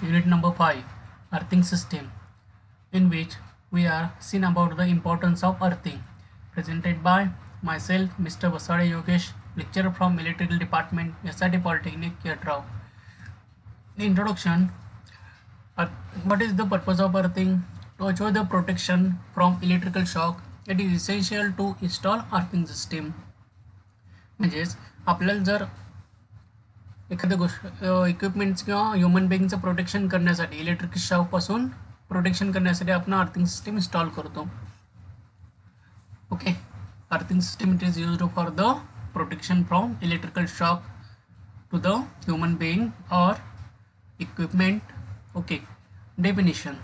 unit number 5, earthing system, in which we are seen about the importance of earthing, presented by myself, Mr. Vasade Yogesh, lecturer from Electrical Department, SRT Polytechnic, Yetrao. Introduction. What is the purpose of earthing? To achieve the protection from electrical shock, it is essential to install earthing system. म्हणजेच आपल्याला जर एखाद्या गोष्ट equipments किंवा human बिंगचं protection करण्यासाठी electric shock पासून protection करण्यासाठी आपण अर्थिंग सिस्टम इन्स्टॉल करतो. Okay, earthing system it is used for the protection from electrical shock to the human being और equipment. Okay, definition.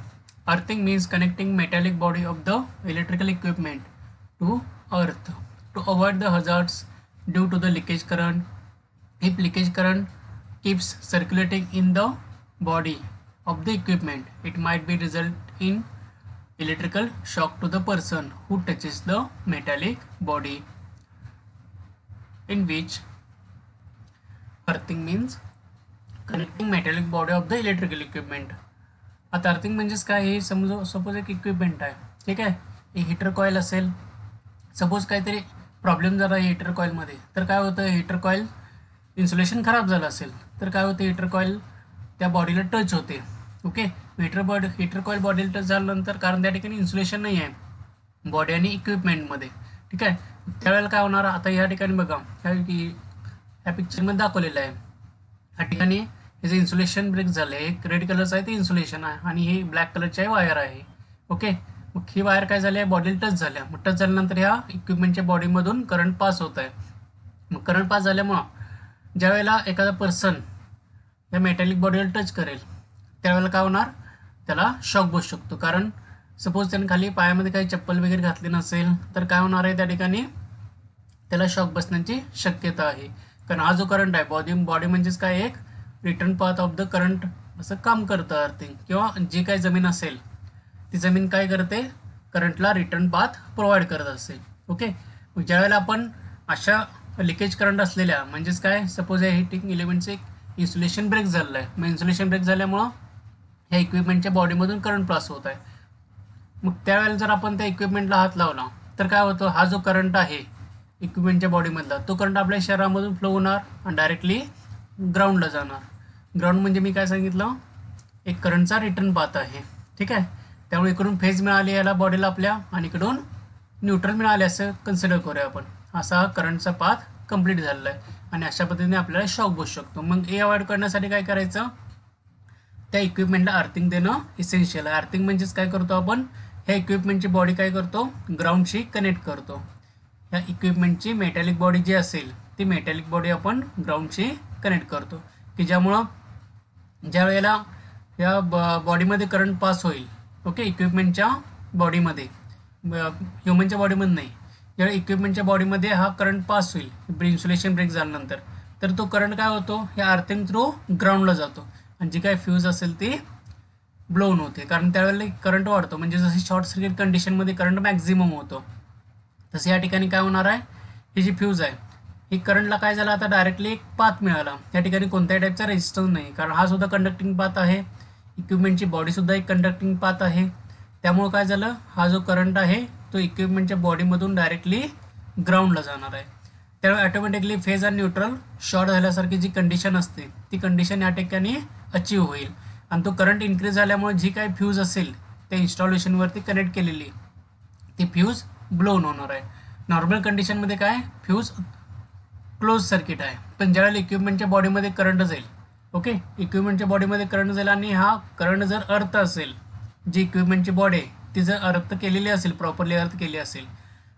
Earthing means connecting metallic body of the electrical equipment to earth to avoid the hazards due to the leakage current. If leakage current keeps circulating in the body of the equipment, it might be result in electrical shock to the person who touches the metallic body. In which earthing means connecting metallic body of the electrical equipment. आता earthing म्हणजेच काय, हे suppose एक equipment आहे, ठीक आहे, एक heater coil असेल. सपोज काहीतरी प्रॉब्लेम झाला हीटर कॉईलमध्ये, तर काय होतं, हीटर कॉईल इन्सुलेशन खराब झालं असेल तर काय होतं, हीटर कॉईल त्या बॉडीला टच होते. ओके, हीटर कॉईल बॉडीला टच झाल्यानंतर, कारण त्या ठिकाणी इन्सुलेशन नाही आहे बॉडी आणि इक्विपमेंटमध्ये, ठीक आहे, त्यावेळेला काय होणार. आता या ठिकाणी बघा, ह्या पिक्चरमध्ये दाखवलेलं आहे, या ठिकाणी हे जे इन्सुलेशन ब्रेक झालं आहे, एक रेड कलरचं आहे ते इन्सुलेशन आहे आणि ही ब्लॅक कलरची वायर आहे. ओके, मग ही वायर काय झाली आहे, बॉडीला टच झाल्या. मग टच झाल्यानंतर ह्या इक्विपमेंटच्या बॉडीमधून करंट पास होत आहे. मग करंट पास झाल्यामुळं ज्यावेळेला एखादा पर्सन या मेटॅलिक बॉडीला टच करेल त्यावेळेला काय होणार, त्याला शॉक बसू शकतो. कारण सपोज त्याने खाली पायामध्ये काही चप्पल वगैरे घातली नसेल तर काय होणार आहे, त्या ठिकाणी त्याला शॉक बसण्याची शक्यता आहे. कारण हा जो करंट आहे, बॉडी म्हणजेच काय, एक return path of the current असं काम करतं अर्थिंग. किंवा जी काही जमीन असेल ती जमीन काय करते, करंटला रिटर्न पाथ प्रोव्हाइड करत असते. ओके, मग ज्यावेळेला आपण अशा लिकेज करंट असलेल्या, म्हणजेच काय, सपोज या हिटिंग एलिमेंटचे एक इन्सुलेशन ब्रेक झालेलं आहे. मग इन्सुलेशन ब्रेक झाल्यामुळं ह्या इक्विपमेंटच्या बॉडीमधून करंट पास होत आहे. मग त्यावेळेला जर आपण त्या इक्विपमेंटला हात लावला तर काय होतं, हा जो करंट आहे इक्विपमेंटच्या बॉडीमधला तो करंट आपल्या शरीरामधून फ्लो होणार आणि डायरेक्टली ग्राउंडला जाणार. ग्राउंड म्हणजे मी काय सांगितलं, एक करंटचा रिटर्न पाथ आहे, ठीक आहे. त्यामुळे इकडून फेज मिळाली याला बॉडीला आपल्या आणि इकडून न्यूट्रल मिळाले असं कन्सिडर करूया आपण. असा हा करंटचा पाथ कंप्लीट झालेला आहे आणि अशा पद्धतीने आपल्याला शॉक बसू शकतो. मग हे अवॉइड करण्यासाठी काय करायचं, त्या इक्विपमेंटला अर्थिंग देणं इसेन्शियल आहे. अर्थिंग म्हणजेच काय करतो आपण, ह्या इक्विपमेंटची बॉडी काय करतो, ग्राउंडशी कनेक्ट करतो. ह्या इक्विपमेंटची मेटॅलिक बॉडी जी असेल ती मेटॅलिक बॉडी आपण ग्राउंडशी कनेक्ट करतो, की ज्यामुळं ज्या वेळेला या बॉडीमध्ये करंट पास होईल, ओके, इक्विपमेंटच्या बॉडीमध्ये, ह्युमनच्या बॉडीमध्ये नाही, ज्यावेळी इक्विपमेंटच्या बॉडीमध्ये हा करंट पास होईल इन्सुलेशन ब्रेक झाल्यानंतर, तर तो करंट काय होतो, या अर्थिंग थ्रू ग्राउंडला जातो आणि जी काय फ्यूज असेल ती ब्लोन होते. कारण त्यावेळेला करंट वाढतो, म्हणजे जसे शॉर्ट सर्किट कंडिशनमध्ये करंट मॅक्झिमम होतो, तसं या ठिकाणी काय होणार आहे, ही जी फ्यूज आहे ही करंटला काय झालं, आता डायरेक्टली एक पाथ मिळाला. या ठिकाणी कोणत्याही टाईपचा रेजिस्टन्स नाही, कारण हा सुद्धा कंडक्टिंग पाथ आहे, इक्विपमेंटची बॉडीसुद्धा एक कंडक्टिंग पाथ आहे. त्यामुळे काय झालं, हा जो करंट आहे तो इक्विपमेंटच्या बॉडीमधून डायरेक्टली ग्राउंडला जाणार आहे. त्यामुळे ऑटोमॅटिकली फेज आणि न्यूट्रल शॉर्ट झाल्यासारखी जी कंडिशन असते ती कंडिशन या ठिकाणी अचीव होईल आणि तो करंट इन्क्रीज झाल्यामुळे जी काही फ्यूज असेल त्या इन्स्टॉलेशनवरती कनेक्ट केलेली ती फ्यूज ब्लोन होणार आहे. नॉर्मल कंडिशनमध्ये काय, फ्यूज क्लोज सर्किट आहे. पण ज्यावेळेला इक्विपमेंटच्या बॉडीमध्ये करंट जाईल, ओके, इक्विपमेंटच्या बॉडीमध्ये करंट जाईल आणि हा करंट जर अर्थ असेल, जी इक्विपमेंटची बॉडी आहे ती जर अर्थ केलेली असेल, प्रॉपरली अर्थ केली असेल,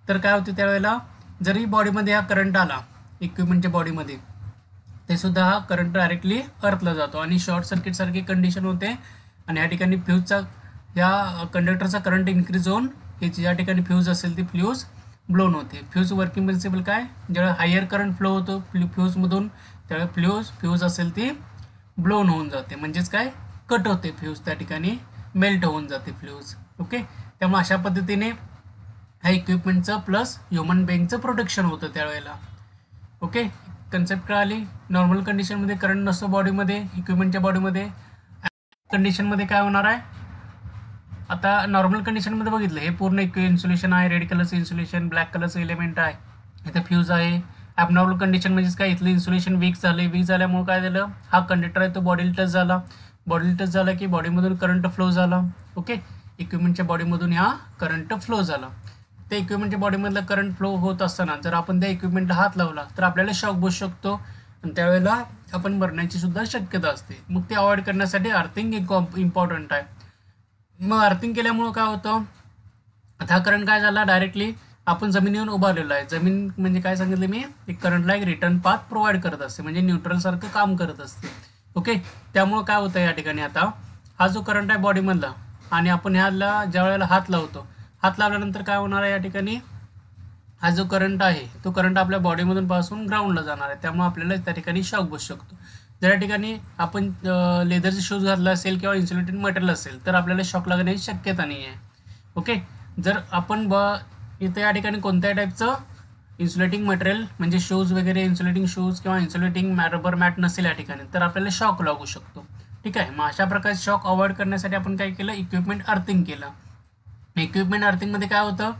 तर काय होते, त्यावेळेला जरी बॉडीमध्ये हा करंट आला इक्विपमेंटच्या बॉडीमध्ये, ते सुद्धा हा करंट डायरेक्टली अर्थला जातो आणि शॉर्ट सर्किटसारखी कंडिशन होते आणि या ठिकाणी फ्यूजचा, या कंडक्टरचा करंट इन्क्रीज होऊन ही ज्या ठिकाणी फ्यूज असेल ती फ्यूज ब्लोन होते. फ्यूज वर्किंग प्रिन्सिपल काय, ज्यावेळेला हायर करंट फ्लो होतो फ्यूजमधून त्यावेळेला फ्यूज असेल ती ब्लोन होऊन जाते, म्हणजेच काय, कट होते फ्यूज, त्या ठिकाणी मेल्ट होऊन जाते फ्यूज. ओके, त्यामुळे अशा पद्धतीने ह्या इक्विपमेंटचं प्लस ह्युमन बिंगचं प्रोटेक्शन होतं त्यावेळेला. ओके, कन्सेप्ट कळाली. नॉर्मल कंडिशनमध्ये करंट नसतो बॉडीमध्ये, इक्विपमेंटच्या बॉडीमध्ये, कंडिशनमध्ये काय होणार आहे, आता नॉर्मल कंडिशनमध्ये बघितलं हे पूर्ण इन्सुलेशन आहे, रेड कलरचं इन्सुलेशन, ब्लॅक कलरचं एलिमेंट आहे, इथं फ्यूज आहे. ॲबनॉर्मल कंडिशन म्हणजेच काय, इथलं इन्सुलेशन वीक झालं, वीक झाल्यामुळे काय झालं, हा कंडक्टर आहे तो बॉडीला टच झाला, बॉडीला टच झाला की बॉडीमधून करंट फ्लो झाला. ओके, इक्विपमेंटच्या बॉडीमधून ह्या करंट फ्लो झाला. त्या इक्विपमेंटच्या बॉडीमधलं करंट फ्लो होत असताना जर आपण त्या इक्विपमेंटला हात लावला तर आपल्याला शॉक बसू शकतो आणि त्यावेळेला आपण मरण्याची सुद्धा शक्यता असते. मग ते अवॉइड करण्यासाठी अर्थिंग इम्पॉर्टंट आहे. मग अर्थिंग केल्यामुळं काय होतं, आता हा करंट काय झाला, डायरेक्टली आपण जमिनीवर उभारलेला आहे. जमीन म्हणजे काय सांगितलं मी, एक करंटला एक रिटर्न पाथ प्रोव्हाइड करत असते, म्हणजे न्यूट्रलसारखं काम करत असते. ओके, त्यामुळं काय होतं या ठिकाणी, आता हा जो करंट आहे बॉडीमधला आणि आपण ह्याला ज्या वेळेला हात लावतो, हात लावल्यानंतर काय होणार आहे, या ठिकाणी हा जो करंट आहे तो करंट आपल्या बॉडीमधून पासून ग्राउंडला जाणार आहे, त्यामुळे आपल्याला त्या ठिकाणी शॉक बसू शकतो. जर या ठिकाणी आपण लेदरचे शूज घातला असेल किंवा इन्सुलेटेड मटेरियल असेल तर आपल्याला शॉक लागण्याची शक्यता नाही आहे. ओके, जर आपण इथं या ठिकाणी कोणत्याही टाईपचं इन्सुलेटिंग मटेरियल म्हणजे शूज वगैरे, इन्सुलेटिंग शूज किंवा इन्सुलेटिंग रबर मॅट नसेल या ठिकाणी, तर आपल्याला शॉक लागू शकतो. ठीक आहे, मग अशा प्रकारे शॉक अवॉइड करण्यासाठी आपण काय केलं, इक्विपमेंट अर्थिंग केलं. इक्विपमेंट अर्थिंगमध्ये काय होतं,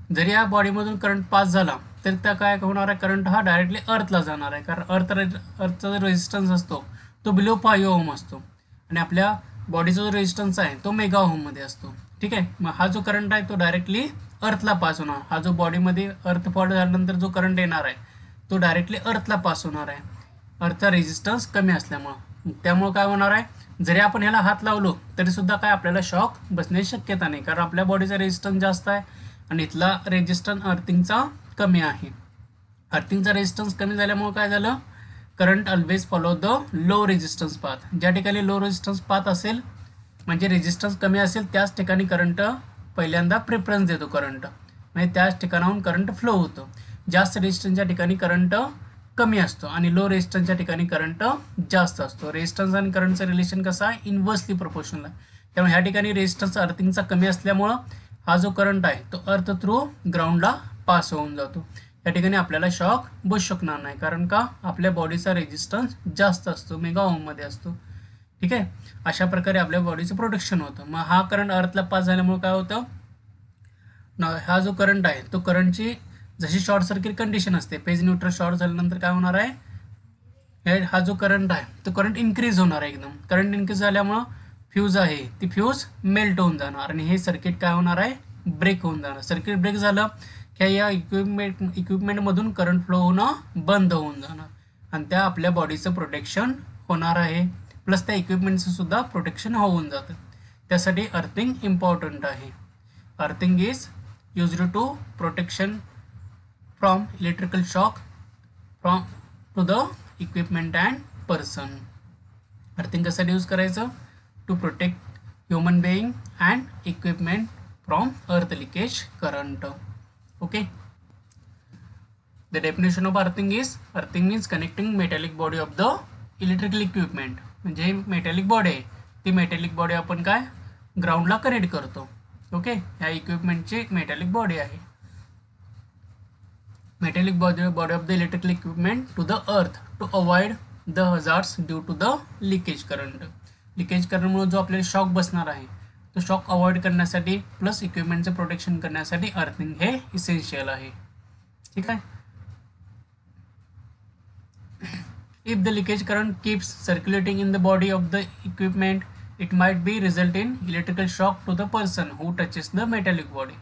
जरी या बॉडीमधून करंट पास झाला तर त्या काय होणार आहे, करंट हा डायरेक्टली अर्थला जाणार आहे, कारण अर्थचा जो रेजिस्टन्स असतो तो बिलो 5 ओहम असतो आणि आपल्या बॉडीचा जो रेजिस्टन्स आहे तो मेगा ओहममध्ये असतो. ठीक आहे, मग हा जो करंट आहे तो डायरेक्टली अर्थला पास होणार. हा जो बॉडीमध्ये अर्थ फॉल्ट झाल्यानंतर जो करंट येणार आहे तो डायरेक्टली अर्थला पास होणार आहे, अर्थचा रेजिस्टन्स कमी असल्यामुळं. त्यामुळं काय होणार आहे, जरी आपण ह्याला हात लावलो तरी सुद्धा काय आपल्याला शॉक बसण्याची शक्यता नाही, कारण आपल्या बॉडीचा रेजिस्टन्स जास्त आहे आणि इथला रेजिस्टन्स अर्थिंगचा कमी आहे. अर्थिंगचा रेजिस्टन्स कमी झाल्यामुळे काय झालं, current always follow the low resistance path. ज्या ठिकाणी लो रेजिस्टन्स पाथ असेल म्हणजे रेजिस्टन्स कमी असेल त्याच ठिकाणी करंट पहिल्यांदा प्रेफरन्स देतो करंट, म्हणजे त्याच ठिकाणाहून करंट फ्लो होतो. जास्त रेजिस्टन्सच्या ठिकाणी करंट कमी असतो आणि लो रेजिस्टन्सच्या ठिकाणी करंट जास्त असतो. रेजिस्टन्स आणि करंटचं रिलेशन कसं आहे, इन्व्हर्सली प्रोपोर्शनल आहे. त्यामुळे ह्या ठिकाणी रेजिस्टन्स अर्थिंगचा कमी असल्यामुळं हा जो करंट आहे तो अर्थ थ्रू ग्राउंडला पास होऊन जातो. या ठिकाणी आपल्याला शॉक बसू शकणार नाही, कारण का आपल्या बॉडीचा रेजिस्टन्स जास्त असतो, मेगा ओहममध्ये असतो. ठीक आहे, अशा प्रकारे आपल्या बॉडीचं प्रोटेक्शन होतं. मग हा करंट अर्थला पास झाल्यामुळे काय होतं, हा जो करंट आहे तो करंटची जशी शॉर्ट सर्किट कंडिशन असते, पेज न्यूट्रल शॉर्ट झाल्यानंतर काय होणार आहे, हा जो करंट आहे तो करंट इन्क्रीज होणार आहे. एकदम करंट इन्क्रीज झाल्यामुळं फ्यूज आहे ती फ्यूज मेल्ट होऊन जाणार आणि हे सर्किट काय होणार आहे, ब्रेक होऊन जाणार. सर्किट ब्रेक झालं की या इक्विपमेंटमधून करंट फ्लो होणं बंद होऊन जाणार आणि त्या आपल्या बॉडीचं प्रोटेक्शन होणार आहे, प्लस त्या इक्विपमेंटचं सुद्धा प्रोटेक्शन होऊन जातं. त्यासाठी अर्थिंग इम्पॉर्टंट आहे. Earthing is used to protection from electrical shock from to the equipment and person. Earthing कशासाठी यूज करायचं, to protect human being and equipment from earth leakage current. Okay, the definition of earthing is, earthing means connecting metallic body of the electrical equipment. म्हणजे ही metallic body आहे, ती metallic body आपण काय ग्राउंडला connect करतो. Okay, ह्या इक्विपमेंटची मेटॅलिक बॉडी आहे. Metallic body of the electrical equipment to the earth to avoid the hazards due to the leakage current. Leakage करंटमुळे जो आपल्याला शॉक बसणार आहे तो शॉक अवॉइड करण्यासाठी प्लस इक्विपमेंटचं प्रोटेक्शन करण्यासाठी अर्थिंग हे इसेन्शियल आहे. ठीक आहे, if the leakage current keeps circulating in the body of the equipment it might be result in electrical shock to the person who touches the metallic body.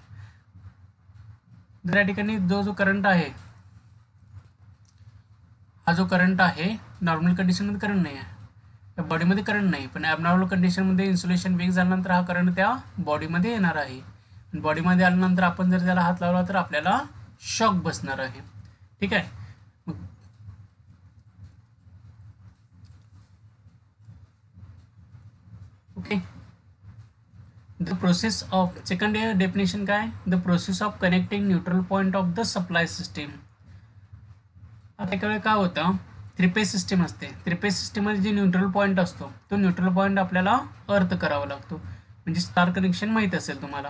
जर या ठिकाणी जो करंट आहे, हा जो करंट आहे नॉर्मल कंडिशनमध्ये करंट नाही आहे, बॉडीमध्ये करंट नाही, पण ॲबनॉर्मल कंडिशनमध्ये इन्सुलेशन वीक झाल्यानंतर हा करंट त्या बॉडीमध्ये येणार आहे. बॉडीमध्ये आल्यानंतर आपण जर त्याला हात लावला तर आपल्याला शॉक बसणार आहे. ठीक आहे, okay. The process of second definition काय, the process of connecting neutral point of the supply system. आता एका वेळी काय होतं, थ्रीपेज सिस्टीम असते, थ्रीपेज सिस्टीममध्ये जे न्यूट्रल पॉईंट असतो तो न्यूट्रल पॉईंट आपल्याला अर्थ करावा लागतो. म्हणजे स्टार कनेक्शन माहीत असेल तुम्हाला,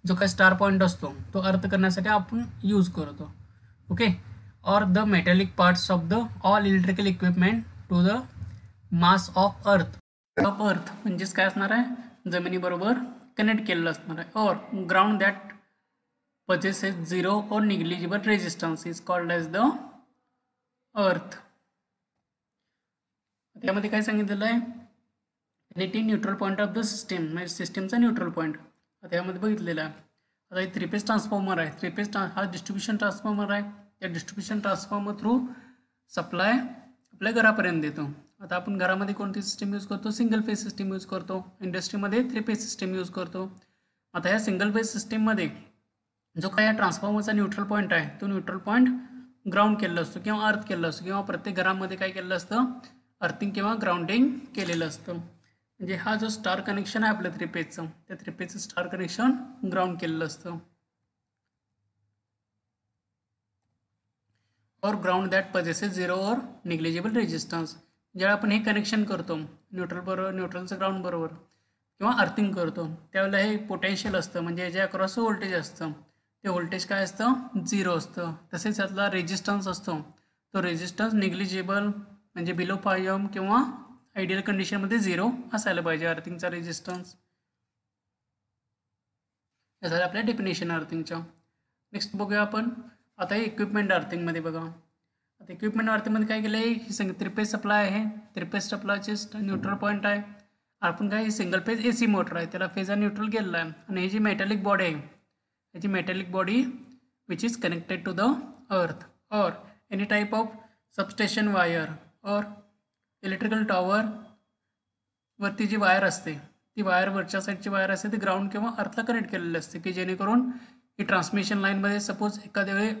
जो काय स्टार पॉईंट असतो तो अर्थ करण्यासाठी आपण यूज करतो. ओके, और the metallic parts of the all electrical equipment to the mass of earth म्हणजेच काय असणार आहे, जमिनीबरोबर कनेक्ट केलेलं असणार आहे. और ground that possesses zero or negligible resistance is called as the earth. त्यामध्ये काय सांगितलेलं आहे, नेटी neutral point of the system, म्हणजे सिस्टीमचा न्यूट्रल पॉईंट त्यामध्ये बघितलेला आहे. आता हे 3 फेज ट्रान्सफॉर्मर आहे. 3 फेज हा डिस्ट्रीब्युशन ट्रान्सफॉर्मर आहे. त्या डिस्ट्रीब्युशन ट्रान्सफॉर्मर थ्रू सप्लाय आपल्या घरापर्यंत देतो. आता आपण घरामध्ये कोणती सिस्टीम यूज करतो, सिंगल फेज सिस्टीम यूज करतो. इंडस्ट्रीमध्ये 3 फेज सिस्टीम यूज करतो. आता ह्या सिंगल फेज सिस्टीममध्ये जो काय ट्रान्सफॉर्मरचा न्यूट्रल पॉईंट आहे, तो न्यूट्रल पॉईंट ग्राउंड केलेला असतो किंवा अर्थ केलेला असतो, किंवा प्रत्येक घरामध्ये काय केलेलं असतं, अर्थिंग किंवा ग्राउंडिंग केलेलं असतं. म्हणजे हा जो स्टार कनेक्शन आहे आपलं 3 फेजचं, त्या 3 फेजचं स्टार कनेक्शन ग्राउंड केलेलं असतं. और ग्राउंड दॅट पजेसेस झिरो और निग्लिजिबल रेजिस्टन्स. जेव्हा आपण हे कनेक्शन करतो न्यूट्रलचं ग्राउंड बरोबर किंवा अर्थिंग करतो, त्यावेळेला हे पोटेन्शियल असतं, म्हणजे जे अक्रॉस व्होल्टेज असतं ते व्होल्टेज काय असतं, 0 असतं. तसेच त्यातला रेजिस्टन्स असतो, तो रेजिस्टन्स निग्लिजिबल म्हणजे बिलो 5 ओहम किंवा आयडियल कंडिशनमध्ये 0 असायला पाहिजे अर्थिंगचा रेजिस्टन्स. हे झालं आपल्या डेफिनेशन अर्थिंगच्या. नेक्स्ट बघूया आपण आता हे इक्विपमेंट अर्थिंगमध्ये. बघा आता इक्विपमेंट अर्थिंगमध्ये काय केलं आहे, ही 3 फेज सप्लाय आहे. 3 फेज सप्लायचे न्यूट्रल पॉईंट आहे. आपण काय सिंगल फेज AC मोटर आहे, त्याला फेज आणि न्यूट्रल केलेला आहे. आणि ही जी मेटॅलिक बॉडी आहे, याची metallic body which is connected to the earth or any type of substation wire or electrical tower वरती जी वायर असते, ती वायर वरच्या साईडची वायर असते, ती ग्राउंड किंवा अर्थला कनेक्ट केलेली असते, की जेणेकरून ही ट्रान्समिशन लाईनमध्ये सपोज एखाद्या वेळी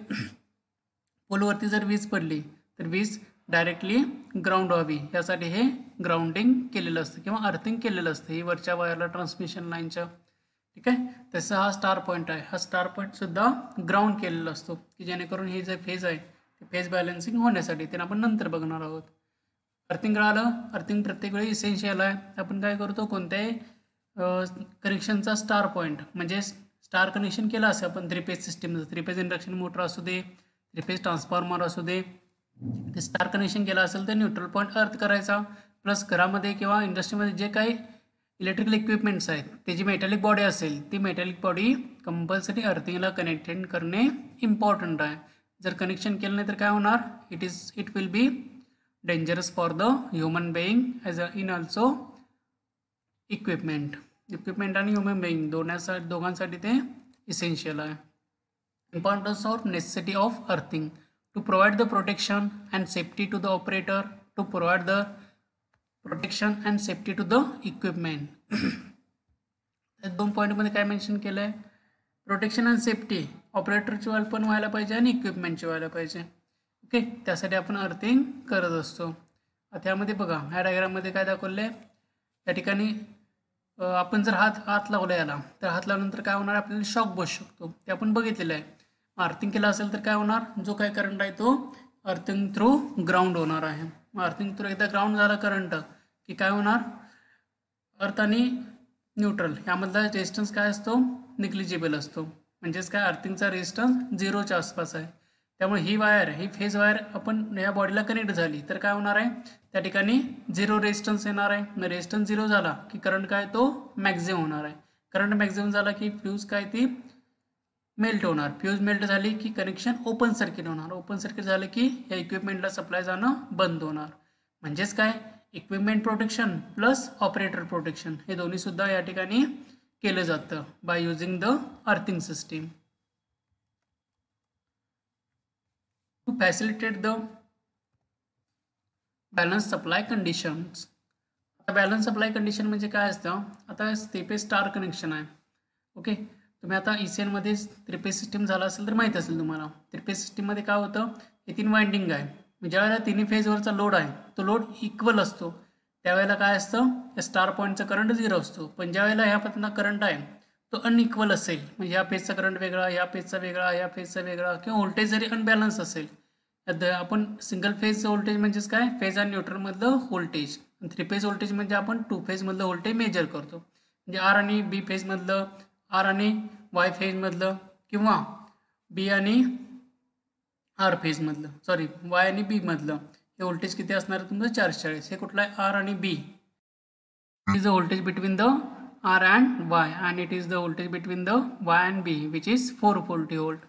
पोलवरती जर वीज पडली तर वीज डायरेक्टली ग्राउंड व्हावी, यासाठी हे ग्राउंडिंग केलेलं असतं किंवा अर्थिंग केलेलं असतं ही वरच्या वायरला ट्रान्समिशन लाईनच्या. ठीक आहे, तसं हा स्टार पॉईंट आहे. हा स्टार पॉईंटसुद्धा ग्राउंड केलेला असतो, की जेणेकरून हे जे फेज आहे ते फेज बॅलन्सिंग होण्यासाठी, ते आपण नंतर बघणार आहोत. अर्थिंग राहिलं, अर्थिंग प्रत्येक वेळी इसेन्शियल आहे. आपण काय करतो, कोणत्याही कनेक्शनचा स्टार पॉईंट म्हणजे स्टार कनेक्शन केलं असेल आपण 3 फेज सिस्टीमचं, 3 फेज इंडक्शन मोटर असू दे, 3 फेज ट्रान्सफॉर्मर असू दे, ते स्टार कनेक्शन केलं असेल तर न्यूट्रल पॉईंट अर्थ करायचा. प्लस घरामध्ये किंवा इंडस्ट्रीमध्ये जे काही इलेक्ट्रिकल इक्विपमेंट्स आहेत त्याची मेटॅलिक बॉडी असेल, ती मेटॅलिक बॉडी कंपल्सरी अर्थिंगला कनेक्टेड करणे इम्पॉर्टंट आहे. जर कनेक्शन केलं नाही तर काय होणार, it will be dangerous for the human being as in also equipment आणि ह्युमन बेईंग दोघांसाठी ते इसेन्शियल आहे. Importance of necessity of earthing to provide the protection and safety to the operator, to provide the protection and safety to the equipment. या 2 पॉईंटमध्ये काय mention केलं आहे, protection and safety ऑपरेटरची पण व्हायला पाहिजे आणि इक्विपमेंटची व्हायला पाहिजे. ओके, त्यासाठी आपण अर्थिंग करत असतो. त्यामध्ये बघा ह्या डायग्राममध्ये काय दाखवलं आहे, या ठिकाणी आपण जर हात लावला याला तर हात लावल्यानंतर काय होणार, आपल्याला शॉक बसू शकतो, ते आपण बघितलेलं आहे. अर्थिंग केला असेल तर काय होणार, जो काय करंट आहे तो अर्थिंग थ्रू ग्राउंड होणार आहे. मग अर्थिंग थ्रू एकदा ग्राउंड झाला करंट की काय होणार, अर्थ आणि न्यूट्रल यामधला रेजिस्टन्स काय असतो, निग्लिजिबल असतो. म्हणजेच काय, अर्थिंगचा रेजिस्टन्स 0च्या आसपास आहे. त्यामुळे ही फेज वायर आपण या बॉडीला कनेक्ट झाली तर काय होणार आहे, त्या ठिकाणी 0 रेजिस्टन्स येणार आहे. मग रेजिस्टन्स 0 झाला की करंट काय तो मॅक्झिमम होणार आहे. करंट मॅक्झिमम झाला की फ्यूज काय ती मेल्ट होणार. फ्यूज मेल्ट झाली की कनेक्शन ओपन सर्किट होणार. ओपन सर्किट झालं की या इक्विपमेंटला सप्लाय जाणं बंद होणार. म्हणजेच काय, equipment protection plus operator protection हे दोन्ही सुद्धा या ठिकाणी केलं जातं by using the earthing system to facilitate the balance supply conditions. आता बॅलन्स सप्लाय कंडिशन म्हणजे काय असतं, आता 3 फेज स्टार कनेक्शन आहे. ओके, तुम्ही आता ECN मध्ये 3 फेज सिस्टीम झाला असेल तर माहीत असेल तुम्हाला. 3 फेज सिस्टीममध्ये काय होतं, हे 3 वाइंडिंग आहे. ज्यावेळेला 3 फेजवरचा लोड आहे तो लोड इक्वल असतो, त्यावेळेला काय असतं, या स्टार पॉईंटचा करंट 0 असतो. पण ज्यावेळेला ह्या पद्धतीनं करंट आहे तो अनइक्वल असेल, म्हणजे ह्या फेजचा करंट वेगळा, ह्या फेजचा वेगळा, ह्या फेजचा वेगळा, किंवा व्होल्टेज जरी अनबॅलन्स असेल, आपण सिंगल फेज व्होल्टेज म्हणजेच काय, फेज आणि न्यूट्रलमधलं व्होल्टेज. 3 फेज व्होल्टेज म्हणजे आपण 2 फेजमधलं व्होल्टेज मेजर करतो, म्हणजे R आणि B फेजमधलं, R आणि Y फेजमधलं, किंवा B आणि R फेजमधलं, Y आणि B मधलं, ते व्होल्टेज किती असणार आहे तुमचं 440. हे कुठलं आहे आर आणि B. It is the voltage between the R and Y and it is the voltage between the Y and B which is 440 volt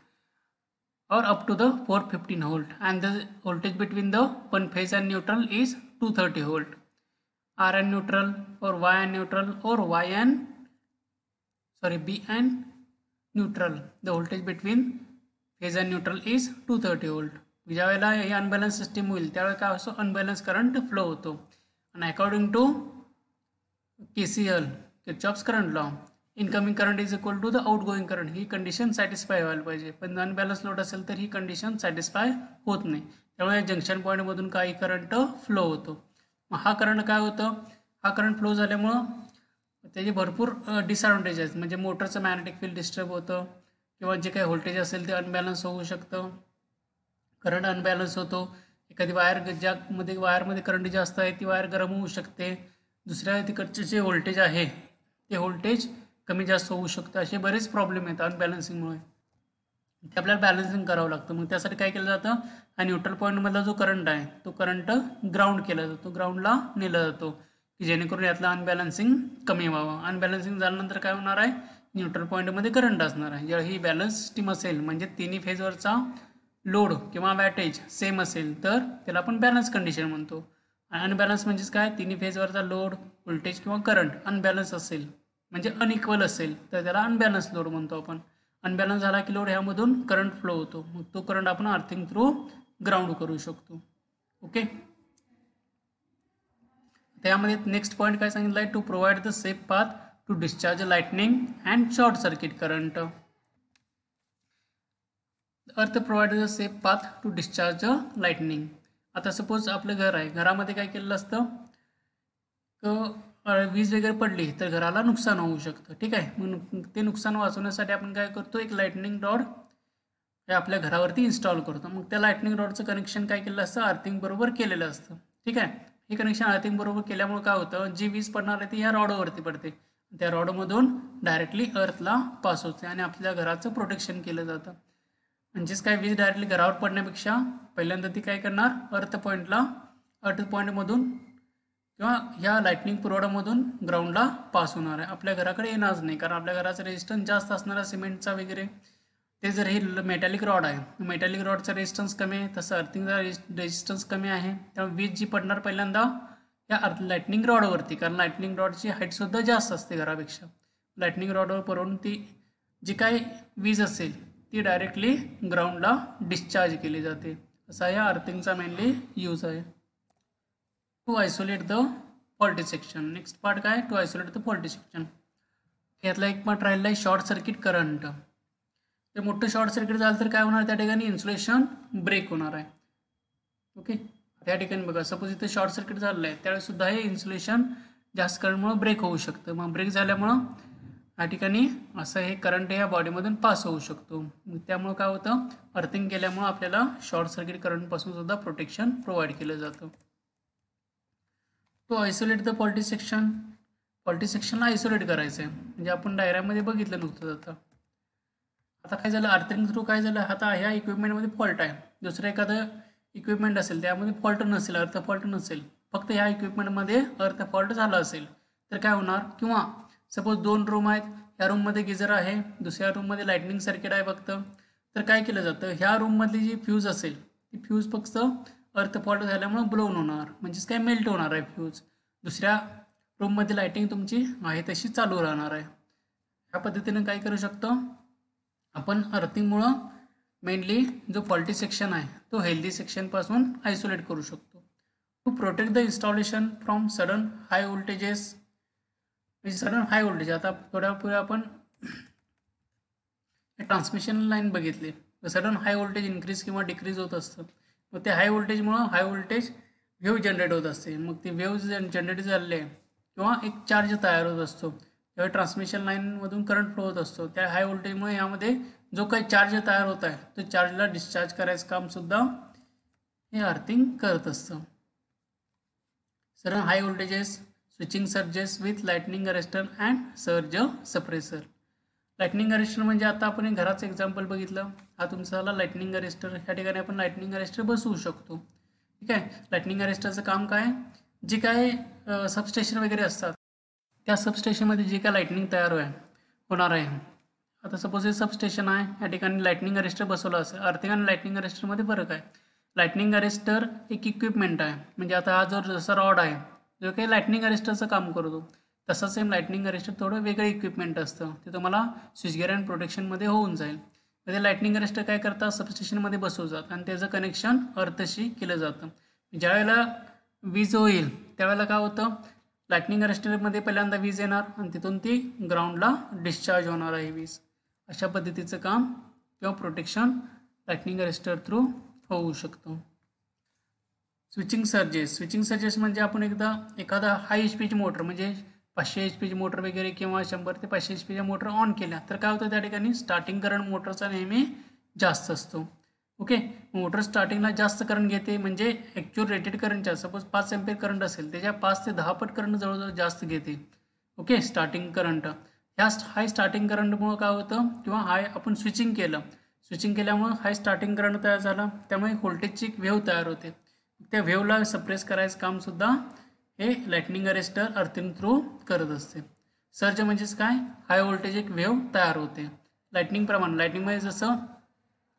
or up to the 415 volt and the voltage between the one phase and neutral is 230 volt. R and neutral or Y and neutral or B and neutral, the voltage between phase and neutral is 230 volt. ज्या वेळेला हे unbalance system होईल त्यावेळेला काय असतो unbalance current flow होतो आणि according to KCL Kirchhoff's current law incoming current is equal to the outgoing current ही कंडिशन सॅटिस्फाय व्हायला पाहिजे. पण अनबॅलन्स लोड असेल तर ही कंडिशन सॅटिस्फाय होत नाही. त्यामुळे जंक्शन पॉईंटमधून काही करंट फ्लो होतो. मग हा करंट काय होतं हा करंट फ्लो झाल्यामुळं त्याचे भरपूर डिसॲडव्हान्टेज आहेत. म्हणजे मोटरचं मॅग्नेटिक फील्ड डिस्टर्ब होतं किंवा जे काही व्होल्टेज असेल ते अनबॅलन्स होऊ शकतं. करंट अनबॅलन्स होतो. एखादी वायरमध्ये करंट जास्त आहे ती वायर गरम होऊ शकते. दुसऱ्या तिकडचे जे व्होल्टेज आहे ते व्होल्टेज कमी जास्त होऊ शकतं. असे बरेच प्रॉब्लेम येतात अनबॅलन्सिंगमुळे. ते आपल्याला बॅलन्सिंग करावं लागतं. मग त्यासाठी काय केलं जातं हा न्यूट्रल पॉईंटमधला जो करंट आहे तो करंट ग्राउंड केला जातो ग्राउंडला नेला जातो की जेणेकरून यातलं अनबॅलन्सिंग कमी व्हावं. अनबॅलन्सिंग झाल्यानंतर काय होणार आहे न्यूट्रल पॉईंटमध्ये करंट असणार आहे. जेव्हा ही बॅलन्स सिस्टीम असेल म्हणजे तिन्ही फेजवरचा लोड किंवा वॅटेज सेम असेल तर त्याला आपण बॅलन्स कंडिशन म्हणतो. अनबॅलन्स म्हणजेच काय तिन्ही फेजवरचा लोड व्होल्टेज किंवा करंट अनबॅलन्स असेल म्हणजे अनइक्वल असेल तर त्याला अनबॅलन्स लोड म्हणतो आपण. अनबॅलन्स झाला की लोड ह्यामधून करंट फ्लो होतो. मग तो करंट आपण अर्थिंग थ्रू ग्राउंड करू शकतो. ओके. त्यामध्ये नेक्स्ट पॉईंट काय सांगितलं आहे to provide the safe path to discharge lightning and short circuit current. Earth provide the safe path to discharge lightning. आता सपोज आपलं घर आहे घरामध्ये काय केलेलं असतं वीज वगैरे पडली तर घराला नुकसान होऊ शकतं. ठीक आहे. मग ते नुकसान वाचवण्यासाठी आपण काय करतो एक लाइटनिंग रॉड हे आपल्या घरावरती इन्स्टॉल करतो. मग त्या लाइटनिंग रॉडचं कनेक्शन काय केलेलं असतं अर्थिंग बरोबर केलेलं असतं. ठीक आहे. हे कनेक्शन अर्थिंग बरोबर केल्यामुळे काय होतं जी वीज पडणार आहे ती ह्या रॉडवरती पडते. त्या रॉडमधून डायरेक्टली अर्थला पास होते आणि आपल्या घराचं प्रोटेक्शन केलं जातं. म्हणजेच काय वीज डायरेक्टली घरावर पडण्यापेक्षा पहिल्यांदा ती काय करणार अर्थ पॉईंटमधून किंवा ह्या लाइटनिंग पुरवठ्यामधून ग्राउंडला पास होणार आहे. आपल्या घराकडे येणारच नाही कारण आपल्या घराचं रेजिस्टन्स जास्त असणार आहे सिमेंटचा वगैरे. ते जर हे मेटॅलिक रॉड आहे मेटॅलिक रॉडचा रेजिस्टन्स कमी आहे तसं अर्थिंगचा रेजिस्टन्स कमी आहे. त्यामुळे वीज जी पडणार पहिल्यांदा या लाइटनिंग रॉडवरती कारण लाइटनिंग रॉडची हाईटसुद्धा जास्त असते घरापेक्षा. लाइटनिंग रॉडवर पडून ती जी काही वीज असेल ती डायरेक्टली ग्राउंडला डिस्चार्ज केली जाते. असा या अर्थिंगचा मेनली यूज आहे. To isolate the faulty section. Next part काय to isolate the faulty section. यातला एक पार्ट राहिलेला आहे शॉर्ट सर्किट करंट. ते मोठं शॉर्ट सर्किट झालं तर काय होणार त्या ठिकाणी इन्सुलेशन ब्रेक होणार आहे. ओके. त्या ठिकाणी बघा सपोज इथे शॉर्ट सर्किट झालेलं आहे त्यावेळेस सुद्धा हे इन्सुलेशन जास्त करंटमुळे ब्रेक होऊ शकतं. मग ब्रेक झाल्यामुळं या ठिकाणी असं हे करंट या बॉडीमधून पास होऊ शकतो. त्यामुळे काय होतं अर्थिंग केल्यामुळं आपल्याला शॉर्ट सर्किट करंटपासून सुद्धा प्रोटेक्शन प्रोव्हाइड केलं जातं. तो आयसोलेट द फॉल्टी सेक्शनला आयसोलेट करायचं आहे म्हणजे आपण डायग्राममध्ये बघितलं नव्हतं आता. आता काय झालं अर्थिंग थ्रू काय झालं आता ह्या इक्विपमेंटमध्ये फॉल्ट आहे. दुसरं एखादं इक्विपमेंट असेल त्यामध्ये फॉल्ट नसेल अर्थ फॉल्ट नसेल फक्त ह्या इक्विपमेंटमध्ये अर्थ फॉल्ट झाला असेल तर काय होणार किंवा सपोज 2 रूम आहेत ह्या रूममध्ये गिझर आहे दुसऱ्या रूममध्ये लाइटनिंग सर्किट आहे फक्त तर काय केलं जातं ह्या रूममधली जी फ्यूज असेल ती फ्यूज फक्त अर्थ फॉल्ट झाल्यामुळे ब्लोन होणार म्हणजेच काय मेल्ट होणार आहे फ्यूज. दुसऱ्या रूममध्ये लाइटिंग तुमची आहे तशी चालू राहणार आहे. ह्या पद्धतीने काय करू शकतो आपण अर्थिंगमुळं मेनली जो फॉल्टी सेक्शन आहे तो हेल्दी सेक्शनपासून आयसोलेट करू शकतो. To protect the installation from sudden high voltages म्हणजे सडन हाय व्होल्टेज. आता थोड्यापूर्वी आपण ट्रान्समिशन लाईन बघितली सडन हाय व्होल्टेज इन्क्रीज किंवा डिक्रीज होत असतं. मग ते हाय व्होल्टेजमुळं हाय व्होल्टेज वेव्ह जनरेट होत असते. मग ती वेव्ह जनरेट झालेले किंवा एक चार्ज तयार होत असतो त्यावेळी ट्रान्समिशन लाईनमधून करंट फ्लो होत असतो. त्या हाय व्होल्टेजमुळे यामध्ये जो काही चार्ज तयार होत आहे तो चार्जला डिस्चार्ज करायचं कामसुद्धा हे अर्थिंग करत असतं. Sudden high voltages switching surges with lightning arrester and surge suppressor. Lightning arrester म्हणजे आता आपण एक घराचं एक्झाम्पल बघितलं. हा तुमचा झाला लाइटनिंग अरेस्टर. ह्या ठिकाणी आपण लाइटनिंग अरेस्टर बसवू शकतो. ठीक आहे. लाईटनिंग अरेस्टरचं काम काय, जे काय सबस्टेशन वगैरे असतात त्या सबस्टेशनमध्ये जे काय लाईटनिंग तयार होणार आहे. आता सपोज हे सबस्टेशन आहे, या ठिकाणी लाईटनिंग अरेस्टर बसवलं असेल. अर्थिंग आणि लाईटनिंग अरेस्टरमध्ये फरक आहे. लाईटनिंग अरेस्टर एक इक्विपमेंट आहे, म्हणजे आता हा जो जसा रॉड आहे जो काही लाईटनिंग अरेस्टरचं काम करतो, तसं सेम लाईटनिंग अरेस्टर थोडं वेगळं इक्विपमेंट असतं. ते तुम्हाला स्विचगेअर अँड प्रोटेक्शनमध्ये होऊन जाईल. म्हणजे लाईटनिंग अरेस्टर काय करतात, सबस्टेशनमध्ये बसवतात आणि त्याचं कनेक्शन अर्थशी केलं जातं. ज्यावेळेला वीज होईल त्यावेळेला काय होतं, लाईटनिंग अरेस्टरमध्ये पहिल्यांदा वीज येणार आणि तिथून ती ग्राउंडला डिस्चार्ज होणार आहे वीज. अशा पद्धतीचं काम किंवा प्रोटेक्शन लाईटनिंग अरेस्टर थ्रू होऊ शकतं. स्विचिंग सर्जेस म्हणजे आपण एखादा हाय एच पीची मोटर म्हणजे 500 एच पीची मोटर वगैरे किंवा 100 ते 500 एच पीच्या मोटर ऑन केल्या तर काय होतं, त्या ठिकाणी स्टार्टिंग करंट मोटरचा नेहमी जास्त असतो. ओके, मोटर स्टार्टिंगला जास्त करंट घेते, म्हणजे ॲक्च्युअल रेटेड करंटच्या सपोज 5 एम्पियर करंट असेल त्याच्या 5 ते 10 पट करंट जवळजवळ जास्त घेते. Okay, starting current. ह्या हाय स्टार्टिंग करंटमुळं काय होतं, किंवा हाय आपण स्विचिंग केल्यामुळं हाय स्टार्टिंग करंट तयार झाला, त्यामुळे व्होल्टेजची एक वेव्ह तयार होते. त्या वेव्हला सप्रेस करायचं कामसुद्धा हे लाईटनिंग अरेस्टर अर्थिंग थ्रू करत असते. सर्ज म्हणजेच काय, हाय व्होल्टेज एक वेव्ह तयार होते. लाईटनिंगमध्ये जसं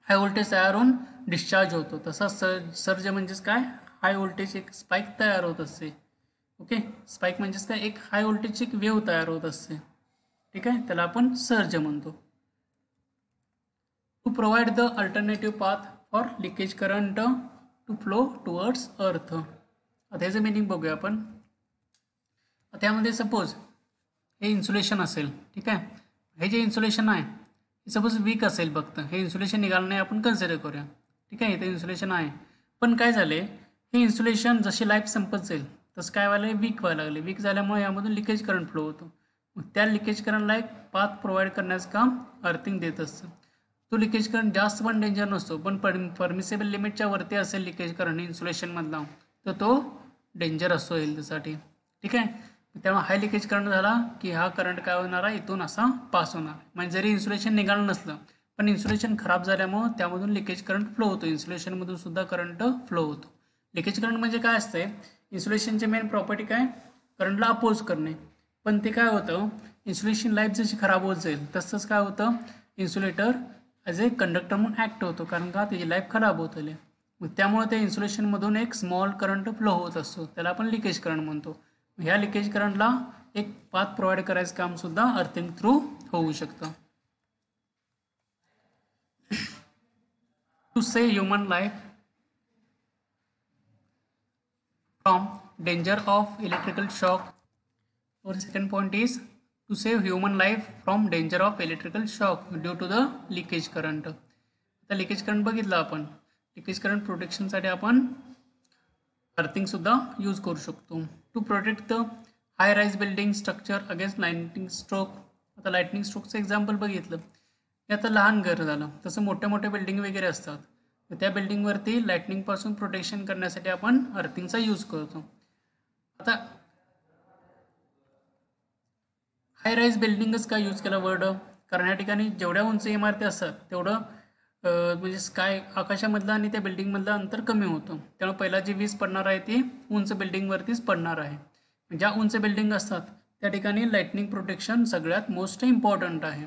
हाय व्होल्टेज तयार होऊन डिस्चार्ज होतो, तसा सर्ज म्हणजेच काय, हाय व्होल्टेज एक स्पाइक तयार होत असते. ओके, स्पाइक म्हणजेच काय, एक हाय व्होल्टेजची एक वेव्ह तयार होत असते. ठीक आहे, त्याला आपण सर्ज म्हणतो. To provide the alternative path for leakage current to flow towards earth. आता ह्याचं मिनिंग बघूया आपण. त्यामध्ये सपोज हे इन्सुलेशन असेल, ठीक आहे, हे जे इन्सुलेशन आहे हे सपोज वीक असेल, फक्त हे इन्सुलेशन निघालं नाही आपण कन्सिडर करूया. ठीक आहे, इथे इन्सुलेशन आहे, पण काय झाले, हे इन्सुलेशन जशी लाईफ संपत जाईल तसं काय व्हायला, वीक व्हायला लागले. वीक झाल्यामुळे यामधून लिकेज करंट फ्लो होतो. मग त्या लिकेज करंटला एक पाथ प्रोव्हाइड करण्याचं काम अर्थिंग देत असतं. तो लिकेज करंट जास्त पण डेंजर नसतो, पण परमिसेबल लिमिटच्या वरती असेल लिकेज करंट इन्सुलेशनमधला तर तो डेंजर असतो हेल्थसाठी. ठीक आहे, त्यामुळे हाय लिकेज करंट झाला की हा करंट काय होणार आहे, इथून असा पास होणार. म्हणजे जरी इन्सुलेशन निघालं नसलं पण इन्सुलेशन खराब झाल्यामुळं त्यामधून लिकेज करंट फ्लो होतो. इन्सुलेशनमधून सुद्धा करंट फ्लो होतो. लिकेज करंट म्हणजे काय असते, इन्सुलेशनची मेन प्रॉपर्टी काय, करंटला अपोज करणे. पण ते काय होतं, इन्सुलेशन लाईफ जशी खराब होत जाईल तसंच काय होतं, इन्सुलेटर ॲज ए कंडक्टर म्हणून ॲक्ट होतो, कारण का त्याची लाईफ खराब होत आली. मग त्यामुळे त्या इन्सुलेशनमधून एक स्मॉल करंट फ्लो होत असतो, त्याला आपण लिकेज करंट म्हणतो. ह्या लिकेज करंटला एक पाथ प्रोव्हाइड करायचं काम सुद्धा अर्थिंग थ्रू होऊ शकतं. To save human life from danger of electrical shock. और second point is to save human life from danger of electrical shock due to the leakage current. आता leakage current बघितलं आपण, leakage current प्रोटेक्शनसाठी आपण earthing सुद्धा use करू शकतो. To protect the high rise building structure against lightning stroke. आता lightning स्ट्रोकचं example बघितलं, हे आता लहान घर झालं, तसं मोठ्या मोठ्या बिल्डिंग वगैरे असतात, तर त्या बिल्डिंगवरती लाइटनिंगपासून प्रोटेक्शन करण्यासाठी आपण अर्थिंगचा यूज करतो. आता हाय राईज बिल्डिंगच का यूज केला वर्ड, कारण या ठिकाणी जेवढ्या उंच इमारती असतात तेवढं म्हणजे स्काय आकाशामधलं आणि त्या बिल्डिंगमधलं अंतर कमी होतं. त्यामुळे पहिला जी वीज पडणार आहे ती उंच बिल्डिंगवरतीच पडणार आहे. ज्या उंच बिल्डिंग असतात त्या ठिकाणी लाईटनिंग प्रोटेक्शन सगळ्यात मोस्ट इम्पॉर्टंट आहे,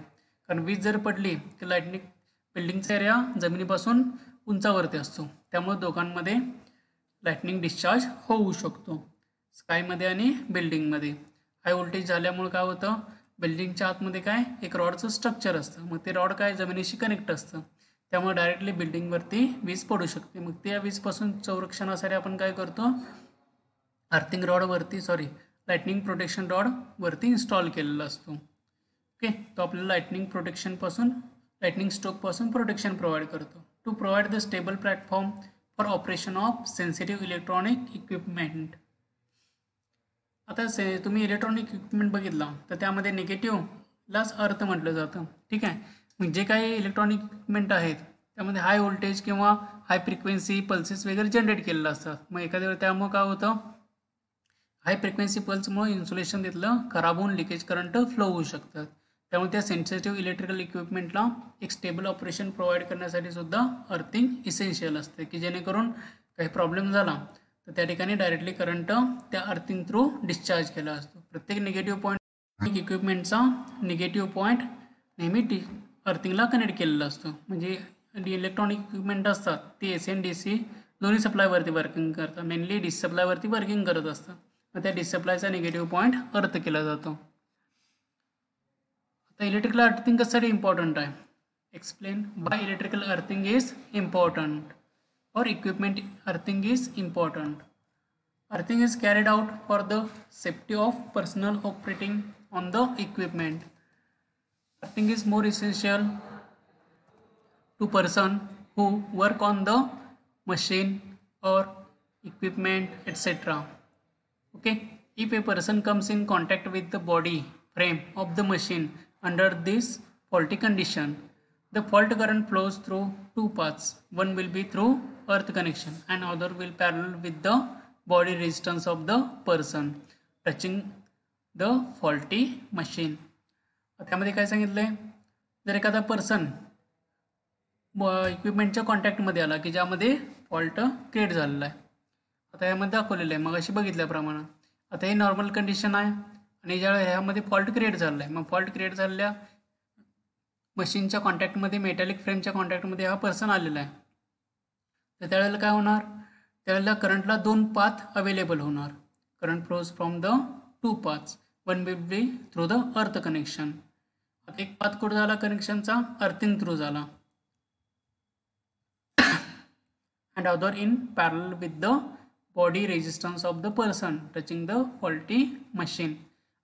कारण वीज जर पडली की लाईटनिंग बिल्डिंगचा एरिया जमिनीपासून उंचावरती असतो, त्यामुळे दोघांमध्ये लाईटनिंग डिस्चार्ज होऊ शकतो, स्कायमध्ये आणि बिल्डिंगमध्ये. हाय व्होल्टेज झाल्यामुळे काय होतं, बिल्डिंगच्या आतमध्ये काय एक रॉडचं स्ट्रक्चर असतं, मग ते रॉड काय जमिनीशी कनेक्ट असतं, त्यामुळे डायरेक्टली बिल्डिंगवरती वीज पडू शकते. मग त्या वीजपासून संरक्षणासाठी आपण काय करतो, अर्थिंग रॉडवरती लाईटनिंग प्रोटेक्शन रॉड वरती इन्स्टॉल केलेला असतो. ओके, तो आपल्याला लाईटनिंग स्ट्रोकपासून प्रोटेक्शन प्रोव्हाइड करतो. To provide the stable platform for operation of sensitive electronic equipment. आता तुम्ही इलेक्ट्रॉनिक इक्विपमेंट बघितलं तर त्यामध्ये निगेटिव्हलाच अर्थ म्हटलं जातं. ठीक आहे, मग जे काही इलेक्ट्रॉनिक इक्विपमेंट आहेत त्यामध्ये हाय व्होल्टेज किंवा हाय फ्रिक्वेन्सी पल्सेस वगैरे जनरेट केलेलं असतात. मग एखाद्या वेळी त्यामुळे काय होतं, हाय फ्रिक्वेन्सी पल्समुळे इन्सुलेशन तिथलं खराब होऊन लिकेज करंट फ्लो होऊ शकतात. त्यामुळे त्या सेन्सिटिव्ह इलेक्ट्रिकल इक्विपमेंटला एक स्टेबल ऑपरेशन प्रोव्हाइड करण्यासाठी सुद्धा अर्थिंग इसेन्शियल असते, की जेणेकरून काही प्रॉब्लेम झाला तर त्या ठिकाणी डायरेक्टली करंट त्या अर्थिंग थ्रू डिस्चार्ज केला असतो. प्रत्येक निगेटिव्ह पॉईंट इक्विपमेंटचा निगेटिव्ह पॉईंट नेहमी अर्थिंगला कनेक्ट केलेला असतो. म्हणजे इलेक्ट्रॉनिक इक्विपमेंट असतात ते AC आणि DC दोन्ही सप्लायवरती वर्किंग करतात. मेनली DC सप्लायवरती वर्किंग करत असतात. मग त्या DC सप्लायचा निगेटिव्ह पॉईंट अर्थ केला जातो. आता इलेक्ट्रिकल अर्थिंग कशासाठी इम्पॉर्टंट आहे? Explain Y electrical earthing is important or equipment earthing is important. Earthing is carried out for the safety of personnel operating on the equipment. Earthing is more essential to person who work on the machine or equipment etc. Okay, if a person comes in contact with the body frame of the machine under this faulty condition, the fault current flows through two paths. One will be through earth connection and other will parallel with the body resistance of the person touching the faulty machine. त्यामध्ये काय सांगितलंय, जर एखादा person इक्विपमेंटच्या कॉन्टॅक्टमध्ये आला की ज्यामध्ये fault create झालेला आहे. आता यामध्ये दाखवलेलं आहे मग अशी बघितल्याप्रमाणे. आता हे नॉर्मल कंडिशन आहे आणि ज्यावेळेस ह्यामध्ये फॉल्ट क्रिएट झालेला आहे, मग फॉल्ट क्रिएट झालेल्या मशीनच्या कॉन्टॅक्टमध्ये मेटॅलिक फ्रेमच्या कॉन्टॅक्टमध्ये हा पर्सन आलेला आहे. तर त्यावेळेला काय होणार, त्यावेळेला करंटला दोन पाथ अवेलेबल होणार. Current flows from the two paths. One will be through the earth connection. आता एक पाथ कुठं झाला कनेक्शनचा, अर्थिंग थ्रू झाला. And other in parallel with the body resistance of the person touching the faulty machine.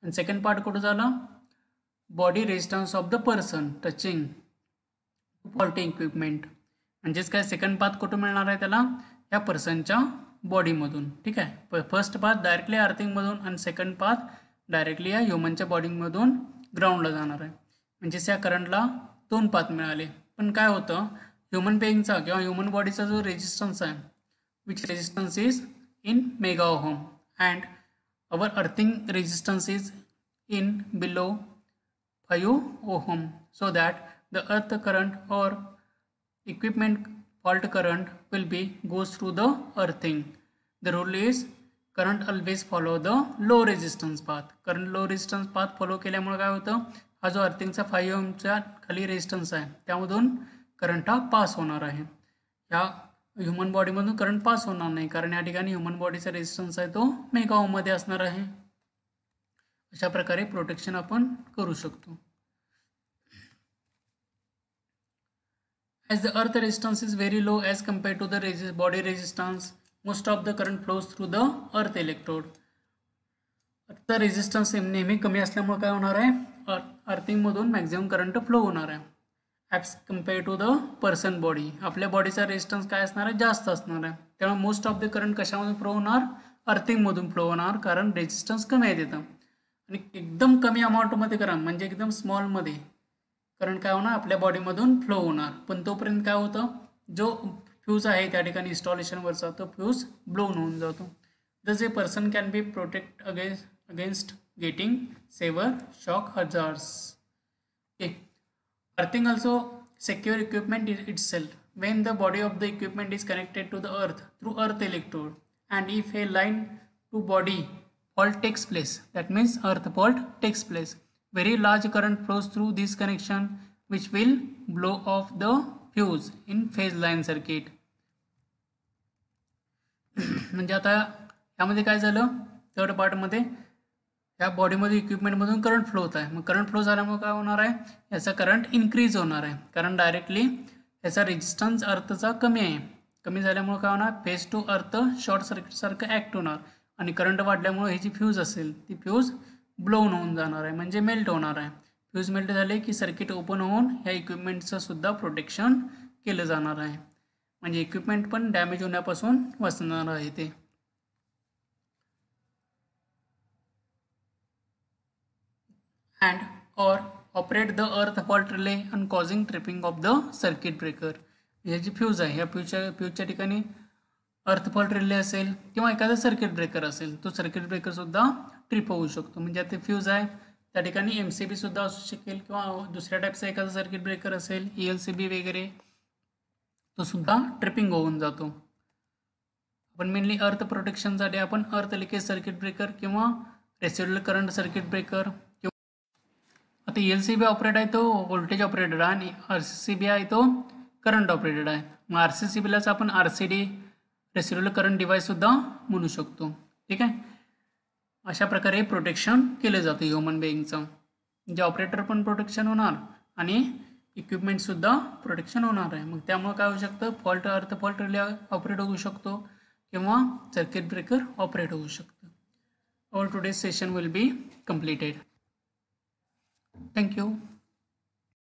आणि second part कुठं झाला, body resistance of the person touching faulty equipment. म्हणजेच काय, सेकंड पाथ कुठं मिळणार आहे त्याला, या पर्सनच्या बॉडीमधून. ठीक आहे, फर्स्ट पाथ डायरेक्टली अर्थिंगमधून आणि सेकंड पाथ डायरेक्टली या ह्युमनच्या बॉडीमधून ग्राउंडला जाणार आहे. म्हणजेच या करंटला दोन पाथ मिळाले. पण काय होतं, ह्युमन बेईंगचा किंवा ह्युमन बॉडीचा जो रेजिस्टन्स आहे, which resistance is in mega ohm and our earthing resistance is in below 5 ohm, so that the earth current or equipment fault current will be goes through the earthing. The rule is current always follow the low resistance path. current low resistance path follow केल्यामुळे काय होतं, हा जो अर्थिंगचा 5 ohmच्या खाली resistance आहे त्यामधून current हा pass होणार आहे. या ह्युमन बॉडीमधून करंट पास होणार नाही, कारण या ठिकाणी ह्युमन बॉडीचा रेजिस्टन्स आहे तो मेगा ओहममध्ये असणार आहे. अशा प्रकारे प्रोटेक्शन आपण करू शकतो. As the earth resistance is very low as compared to the body resistance, most of the current flows through the earth electrode. अर्थ रेजिस्टन्स नेहमी कमी असल्यामुळे काय होणार आहे, अर्थिंगमधून मॅक्झिमम करंट फ्लो होणार आहे. As compare to the person body, आपल्या बॉडीचा रेजिस्टन्स काय असणार आहे, जास्त असणार आहे. त्यामुळे मोस्ट ऑफ द करंट कशामधून फ्लो होणार, अर्थिंगमधून फ्लो होणार, कारण रेजिस्टन्स कमी आहे तिथं. आणि एकदम कमी अमाऊंटमध्ये करंट म्हणजे एकदम स्मॉलमध्ये करंट काय होणार, आपल्या बॉडीमधून फ्लो होणार. पण तोपर्यंत काय होतं, जो फ्यूज आहे त्या ठिकाणी इन्स्टॉलेशनवरचा तो फ्यूज ब्लोन होऊन जातो. जसे person can be protect against getting severe shock hazards. Okay, earthing also secure equipment itself when the body of the equipment is connected to the earth through earth electrode, and if a line to body fault takes place, that means earth fault takes place, very large current flows through this connection which will blow off the fuse in phase line circuit. म्हणजे आता यामध्ये काय झालं, third पार्टमध्ये या बॉडीमध्ये इक्विपमेंटमधून current flow होत आहे. मग करंट फ्लो झाल्यामुळे काय होणार आहे, याचा करंट इन्क्रीज होणार आहे, कारण डायरेक्टली याचा रेजिस्टन्स अर्थचा कमी आहे. कमी झाल्यामुळे काय होणार, फेज टू अर्थ शॉर्ट सर्किटसारखं ॲक्ट होणार आणि करंट वाढल्यामुळे ही जी फ्यूज असेल ती फ्यूज ब्लोन होऊन जाणार आहे, म्हणजे मेल्ट होणार आहे. फ्यूज मेल्ट झाले की सर्किट ओपन होऊन ह्या इक्विपमेंटचं सुद्धा प्रोटेक्शन केलं जाणार आहे, म्हणजे इक्विपमेंट पण डॅमेज होण्यापासून वाचणार आहे ते. and or operate the earth fault relay and causing tripping of the circuit breaker. हे जी फ्यूज आहे, ह्या फ्यूजच्या ठिकाणी अर्थ फॉल्ट रिले असेल किंवा एखादा सर्किट ब्रेकर असेल, तो सर्किट ब्रेकर सुद्धा ट्रिप होऊ शकतो. म्हणजे आता फ्यूज आहे त्या ठिकाणी MCB सुद्धा असू शकेल किंवा दुसऱ्या टाईपचा एखादा सर्किट ब्रेकर असेल ELCB वगैरे, तो सुद्धा ट्रिपिंग होऊन जातो. पण मेनली अर्थ प्रोटेक्शनसाठी आपण अर्थ लिकेज सर्किट ब्रेकर किंवा रेसिड्युअल करंट सर्किट ब्रेकर किंवा आता LCB ऑपरेट आहे तो व्होल्टेज ऑपरेटेड आहे आणि RCCB आहे तो करंट ऑपरेटेड आहे. मग RCCBलाच आपण RCD रेसिड्युअल करंट डिव्हाइससुद्धा म्हणू शकतो. ठीक आहे. अशा प्रकारे प्रोटेक्शन केलं जातं ह्युमन बिईंगचं. जे ऑपरेटर पण प्रोटेक्शन होणार आणि इक्विपमेंटसुद्धा प्रोटेक्शन होणार आहे. मग त्यामुळे काय होऊ शकतं, फॉल्ट अर्थ फॉल्ट रिले ऑपरेट होऊ शकतो किंवा सर्किट ब्रेकर ऑपरेट होऊ शकतं. All today's session will be completed. Thank you.